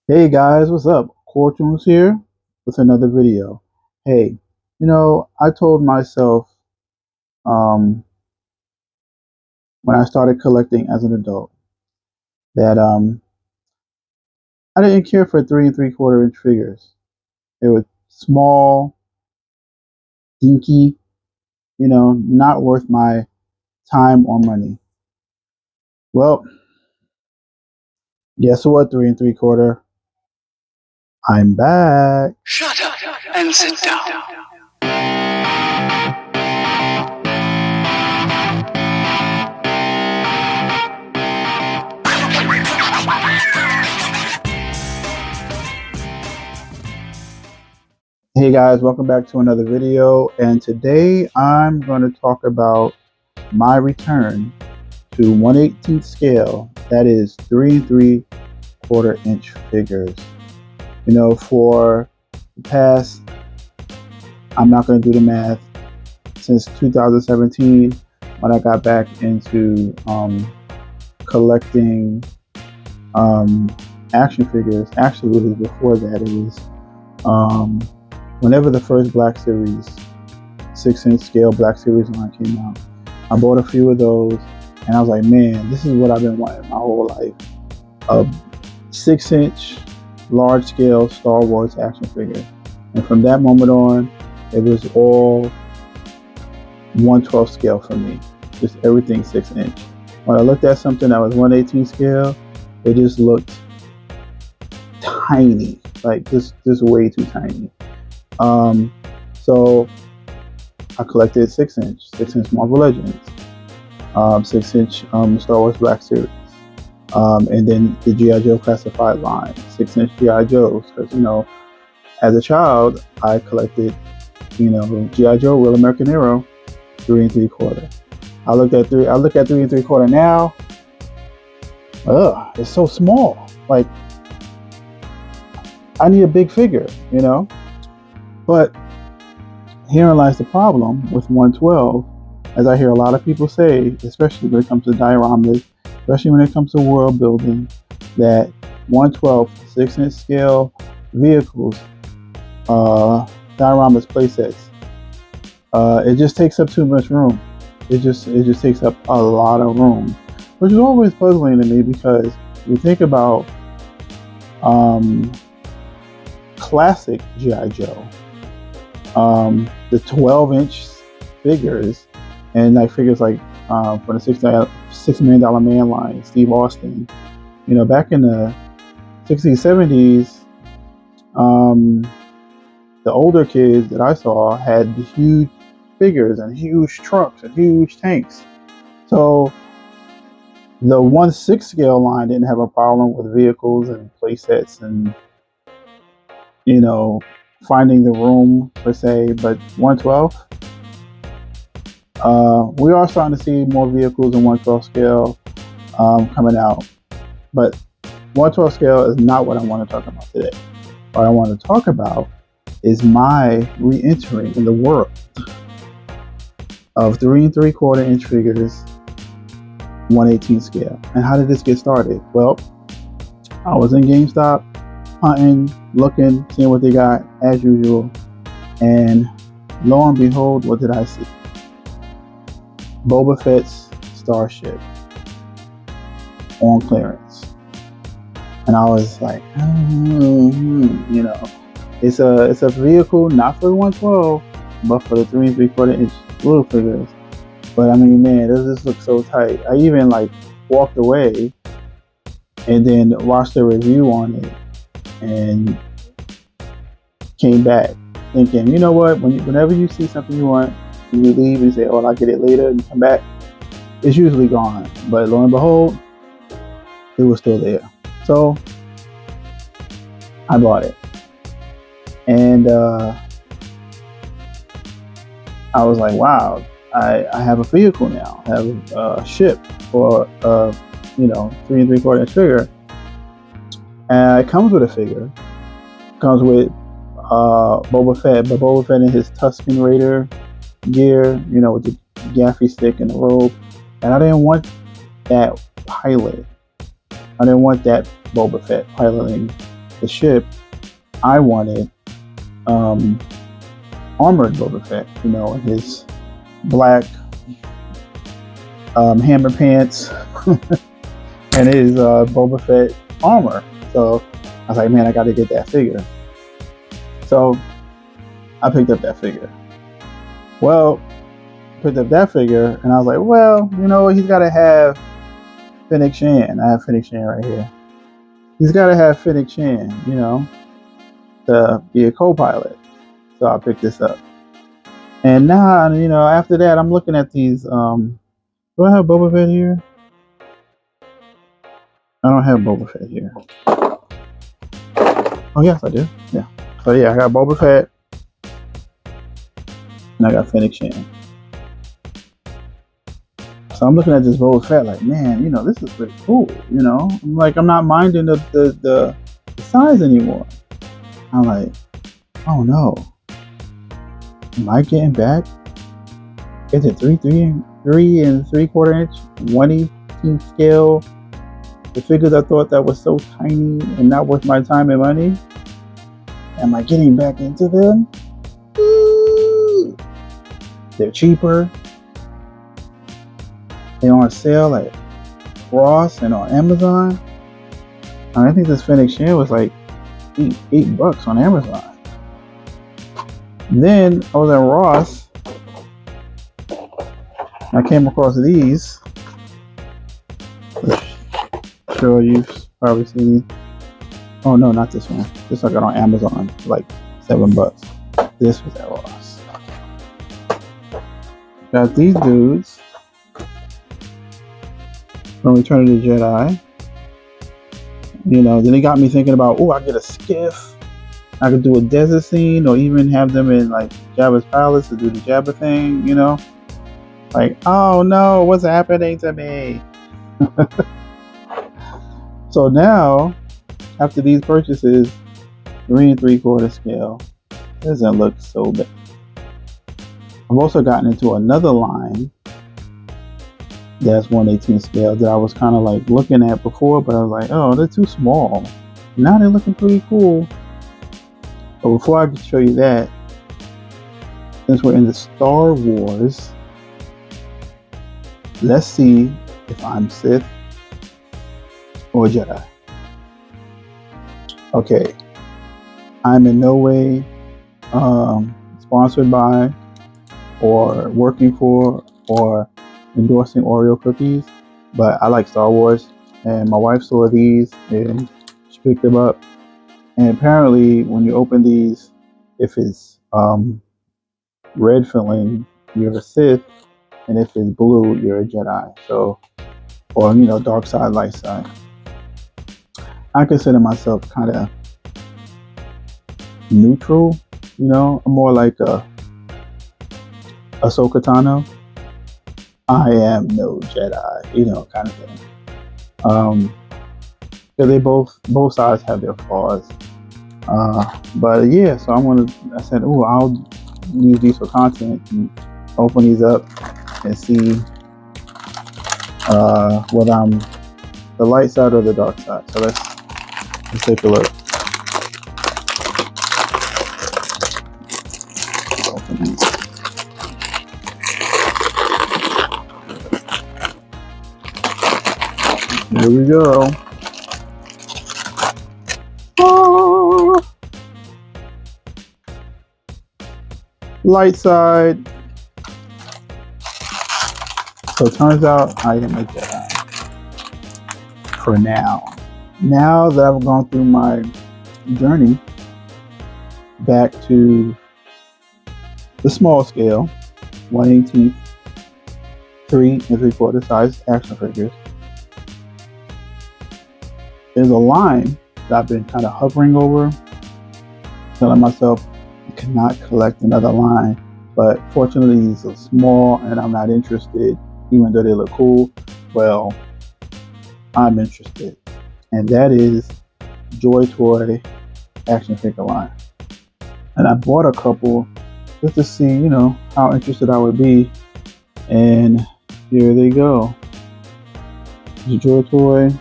Hey guys, what's up? Fortunes here with another video. Hey, I told myself um, when I started collecting as an adult that I didn't care for 3 3/4 inch figures. They were small, dinky, not worth my time or money. Well, guess what, 3 3/4? I'm back. Shut up and sit down. Hey guys, welcome back to another video. And today I'm going to talk about my return to 1/18 scale, that is 3 3/4 inch figures. For the past, I'm not going to do the math, since 2017 when I got back into collecting action figures. Actually, it was before that. It was whenever the first Black Series 6-inch scale Black Series line came out. I bought a few of those, and I was like, man, this is what I've been wanting my whole life. A 6-inch large scale Star Wars action figure. And from that moment on, it was all 1/12 scale for me. Just everything 6-inch. When I looked at something that was 1/18 scale, it just looked tiny, like just way too tiny. So I collected 6-inch Marvel Legends, 6-inch Star Wars Black Series, and then the G.I. Joe classified line, 6-inch G.I. Joes. Because as a child, I collected G.I. Joe, Real American Hero, 3 3/4. I look at 3 3/4 now. It's so small. Like, I need a big figure. But herein lies the problem with 1/12, as I hear a lot of people say, especially when it comes to dioramas, especially when it comes to world building, that 1/12 6-inch scale vehicles, dioramas, playsets, it just takes up too much room. It just takes up a lot of room, which is always puzzling to me, because you think about classic G.I. Joe, the 12-inch figures, and like figures like for the $6 million man line, Steve Austin. Back in the 60s, 70s, the older kids that I saw had huge figures and huge trucks and huge tanks. So the 1/6 scale line didn't have a problem with vehicles and playsets and finding the room per se, but 1/12, we are starting to see more vehicles in 1/12 scale coming out, but 1/12 scale is not what I want to talk about today. What I want to talk about is my re-entering in the world of 3 3/4 inch figures, 1/18 scale. And how did this get started? Well, I was in GameStop, hunting, looking, seeing what they got as usual, and lo and behold, what did I see? Boba Fett's Starship on clearance. And I was like, it's a vehicle not for the 1/12, but for the 3 3/4 inch little figures. But I mean, man, this just looks so tight. I even walked away and then watched a review on it and came back thinking, you know what? Whenever you see something you want, you leave and say, "Oh, I'll get it later," and you come back, it's usually gone. But lo and behold, it was still there. So I bought it, and I was like, "Wow, I have a vehicle now. I have a ship for 3 3/4 inch figure, and it comes with a figure. It comes with Boba Fett, but Boba Fett in his Tusken Raider gear, with the gaffy stick and the robe. And I didn't want that pilot. I didn't want that Boba Fett piloting the ship, I wanted armored Boba Fett, you know, in his black hammer pants and his Boba Fett armor. So I was like, man, I got to get that figure. So I picked up that figure. Well, picked up that figure, and I was like, well, you know, he's got to have Fennec Shand. I have Fennec Shand right here. He's got to have Fennec Shand, you know, to be a co-pilot. So I picked this up. And now, you know, after that, I'm looking at these. Do I have Boba Fett here? I don't have Boba Fett here. Oh, yes, I do. Yeah. So, yeah, I got Boba Fett. And I got Fennec Shand. So I'm looking at this Boba Fett like, man, you know, this is pretty cool. You know, I'm like, I'm not minding the size anymore. I'm like, oh no, am I getting back? Is it 3 3/4 inch, 1/18 scale? The figures I thought that was so tiny and not worth my time and money. Am I getting back into them? Ooh. They're cheaper. They're on sale at Ross and on Amazon. I think this Fennec Shand was like $8 on Amazon. Then I was at Ross. I came across these. I'm sure you've probably seen these. Oh no, not this one. This I got on Amazon for like $7. This was at Ross. Got these dudes from Return of the Jedi. You know, then it got me thinking about, oh, I get a skiff. I could do a desert scene, or even have them in like Jabba's palace to do the Jabba thing. You know, like, oh no, what's happening to me? So now, after these purchases, 3 3/4 scale doesn't look so bad. I've also gotten into another line that's 1/18 scale that I was kind of like looking at before, but I was like, oh, they're too small. Now they're looking pretty cool. But before I can show you that, since we're in the Star Wars, let's see if I'm Sith or Jedi. Okay, I'm in no way sponsored by or working for or endorsing Oreo cookies, but I like Star Wars, and my wife saw these and she picked them up. And apparently, when you open these, if it's red filling, you're a Sith, and if it's blue, you're a Jedi. So, or you know, dark side, light side. I consider myself kind of neutral. You know, I'm more like a Ahsoka Tano. I am no Jedi, you know, kind of thing. Because they both sides have their flaws. But yeah, so I said, oh, I'll use these for content and open these up and see whether I'm the light side or the dark side. So let's take a look. Open these. Here we go. Oh. Light side. So it turns out I am a Jedi. For now. Now that I've gone through my journey back to the small scale, 1/18, 3 3/4 size action figures, there's a line that I've been kind of hovering over, telling myself I cannot collect another line. But fortunately, these are small and I'm not interested, even though they look cool. Well, I'm interested. And that is Joy Toy action figure line. And I bought a couple just to see, you know, how interested I would be. And here they go. Joy Toy.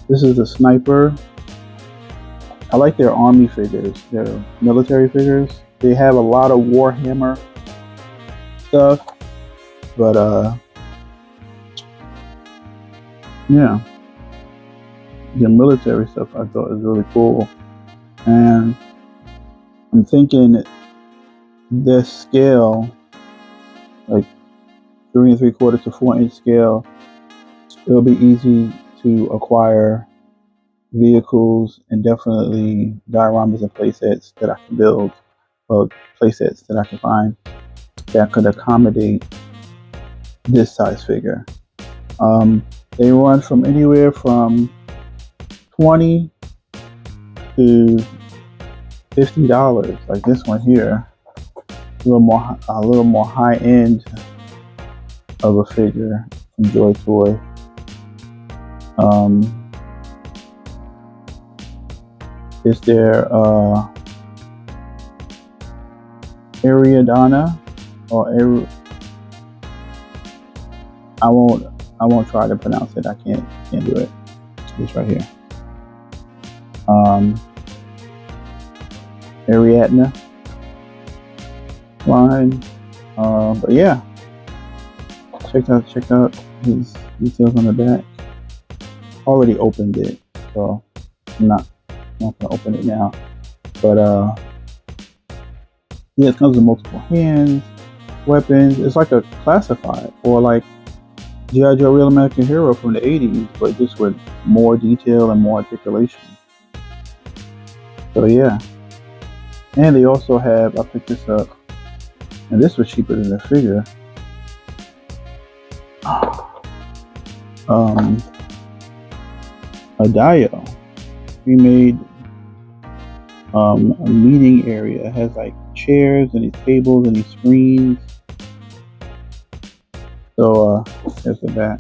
This is the Sniper. I like their army figures, their military figures. They have a lot of Warhammer stuff, but yeah, the military stuff I thought was really cool. And I'm thinking this scale, like 3 3/4 to 4 inch scale, it'll be easy to acquire vehicles and definitely dioramas and playsets that I can build, or playsets that I can find that could accommodate this size figure. They run from anywhere from $20 to $50, like this one here, a little more high end of a figure from Joy Toy. Is there Ariadna or I won't try to pronounce it. I can't do it. It's right here. Ariadna line. But yeah, check out his details on the back. Already opened it, so I'm not gonna open it now. But yeah, it comes with multiple hands, weapons. It's like a classified, or like G.I. Joe Real American Hero from the 80s, but just with more detail and more articulation. So yeah. And they also have, I picked this up, and this was cheaper than the figure. A Dio. We made a meeting area. It has like chairs and these tables and these screens. So there's the back.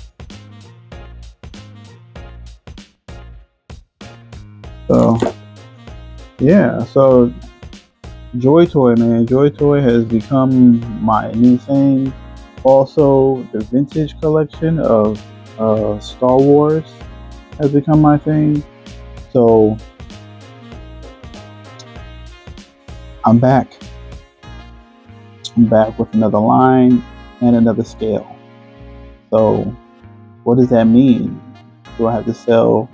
So yeah, so Joy Toy, man. Joy Toy has become my new thing. Also, the vintage collection of Star Wars has become my thing. So I'm back. I'm back with another line and another scale. So what does that mean? Do I have to sell?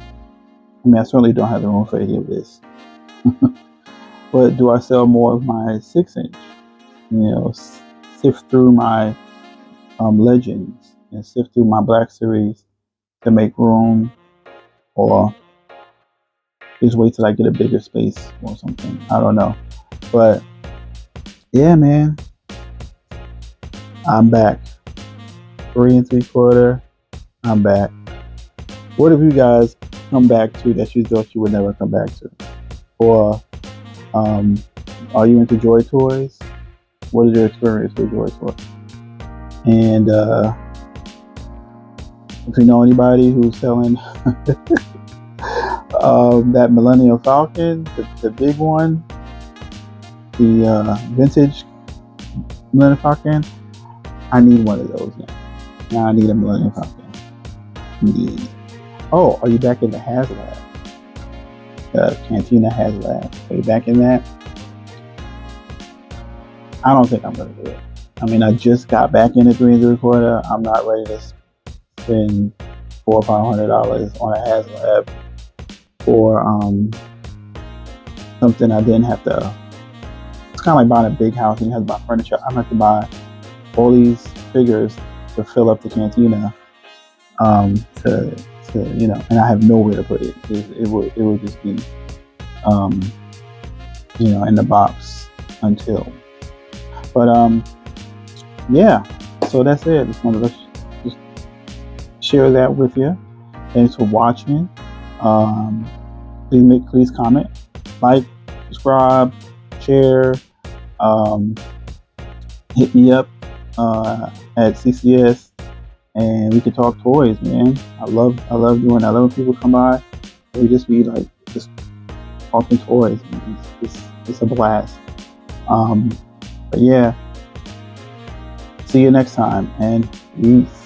I mean, I certainly don't have the room for any of this. But do I sell more of my 6-inch? You know, sift through my Legends and sift through my Black Series to make room, or just wait till I get a bigger space or something. I don't know. But yeah, man, I'm back. 3 3/4. I'm back. What have you guys come back to that you thought you would never come back to? Or are you into Joy Toys? What is your experience with Joy Toys? And if you know anybody who's selling that Millennium Falcon, the big one, the vintage Millennium Falcon, I need one of those now. Now I need a Millennium Falcon. Indeed. Oh, are you back in the HasLab? The Cantina HasLab. Are you back in that? I don't think I'm gonna do it. I mean, I just got back into 3 3/4. I'm not ready to spend $400 or $500 on a HasLab for something I didn't have to. It's kind of like buying a big house and you have to buy furniture. I have to buy all these figures to fill up the Cantina. To you know, and I have nowhere to put it. It would just be, you know, in the box until. But yeah. So that's it. Just wanted to just share that with you. Thanks for watching. Please comment, like, subscribe, share. Hit me up at CCS. And we can talk toys, man. I love doing that. I love when people come by. We just be like just talking toys. It's a blast. But yeah. See you next time, and peace.